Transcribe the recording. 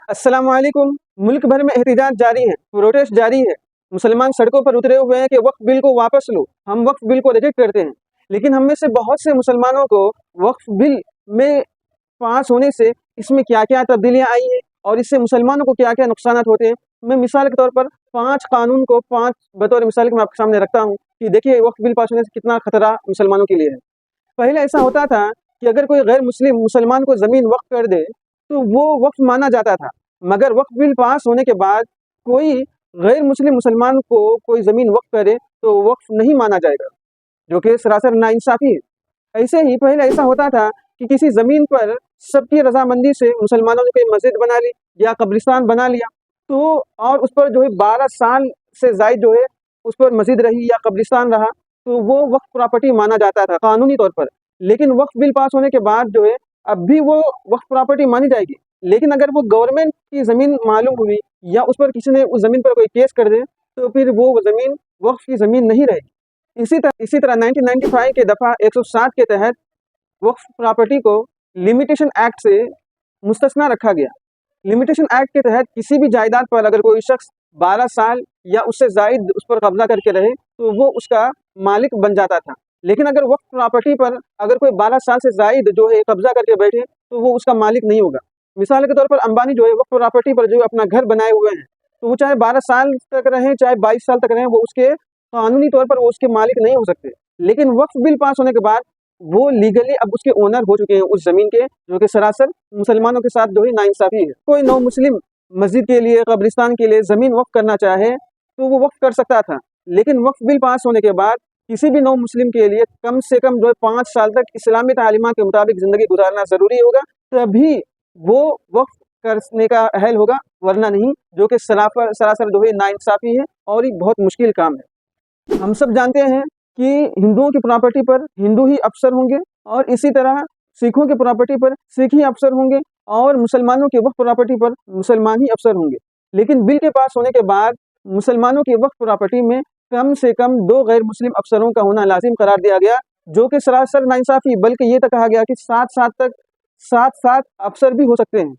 अस्सलाम वालेकुम। मुल्क भर में एहतजाज जारी है, प्रोटेस्ट जारी है। मुसलमान सड़कों पर उतरे हुए हैं कि वक्फ बिल को वापस लो, हम वक्फ बिल को रिजेक्ट करते हैं। लेकिन हम में से बहुत से मुसलमानों को वक्फ बिल में पास होने से इसमें क्या-क्या तब्दीलियाँ आई हैं और इससे मुसलमानों को क्या-क्या नुकसानात होते हैं। मैं मिसाल के तौर पर 5 कानून को 5 बतौर मिसाल के मैं आपके सामने रखता हूँ कि देखिए वक्फ बिल पास होने से कितना खतरा मुसलमानों के लिए है। पहले ऐसा होता था कि अगर कोई गैर मुस्लिम मुसलमान को ज़मीन वक्फ कर दे तो वो वक्फ माना जाता था, मगर वक्फ बिल पास होने के बाद कोई गैर मुस्लिम मुसलमान को कोई ज़मीन वक्फ करे तो वक्फ नहीं माना जाएगा, जो कि सरासर नाइंसाफ़ी है। ऐसे ही पहले ऐसा होता था कि किसी ज़मीन पर सबकी रजामंदी से मुसलमानों ने कोई मस्जिद बना ली या कब्रिस्तान बना लिया, तो और उस पर जो है 12 साल से ज़ायद जो है उस पर मस्जिद रही या कब्रिस्तान रहा, तो वो वक्फ प्रॉपर्टी माना जाता था कानूनी तौर पर। लेकिन वक्फ बिल पास होने के बाद जो है अब भी वो वक्फ प्रॉपर्टी मानी जाएगी। लेकिन अगर वो गवर्नमेंट की ज़मीन मालूम हुई या उस पर किसी ने उस ज़मीन पर कोई केस कर दे तो फिर वो ज़मीन वक्फ की ज़मीन नहीं रहेगी। इसी तरह 1995 के दफ़ा 160 के तहत वक्फ प्रॉपर्टी को लिमिटेशन एक्ट से मुस्तस्ना रखा गया। लिमिटेशन एक्ट के तहत किसी भी जायदाद पर अगर कोई शख्स 12 साल या उससे ज़ायद उस पर कब्जा करके रहे तो वो उसका मालिक बन जाता था। लेकिन अगर वक्फ प्रॉपर्टी पर अगर कोई 12 साल से ज़ायद जो है कब्जा करके बैठे तो वो उसका मालिक नहीं होगा। मिसाल के तौर पर अंबानी जो है वक्फ प्रॉपर्टी पर जो अपना घर बनाए हुए हैं, तो वो चाहे 12 साल तक रहें चाहे 22 साल तक रहें, वो उसके कानूनी तौर पर वो उसके मालिक नहीं हो सकते। लेकिन वक्फ बिल पास होने के बाद वो लीगली अब उसके ओनर हो चुके हैं उस ज़मीन के, जो कि सरासर मुसलमानों के साथ जो है नाइंसाफ़ी है। कोई नौ मुस्लिम मस्जिद के लिए कब्रिस्तान के लिए ज़मीन वक्फ करना चाहे तो वो वक्फ कर सकता था, लेकिन वक्फ बिल पास होने के बाद किसी भी नौ मुस्लिम के लिए कम से कम जो है 5 साल तक इस्लामी तालीमात के मुताबिक ज़िंदगी गुजारना ज़रूरी होगा, तभी वो वक्फ करने का अहल होगा, वरना नहीं, जो कि सरासर जो है नाइंसाफ़ी है और ये बहुत मुश्किल काम है। हम सब जानते हैं कि हिंदुओं की प्रॉपर्टी पर हिंदू ही अफसर होंगे और इसी तरह सिखों की प्रॉपर्टी पर सिख ही अफसर होंगे और मुसलमानों की वक्फ प्रॉपर्टी पर मुसलमान ही अफसर होंगे। लेकिन बिल के पास होने के बाद मुसलमानों की वक्फ प्रॉपर्टी में कम से कम 2 गैर मुस्लिम अफसरों का होना लाजिम करार दिया गया, जो कि सरासर नाइंसाफ़ी, बल्कि ये तक कहा गया कि 7 अफसर भी हो सकते हैं।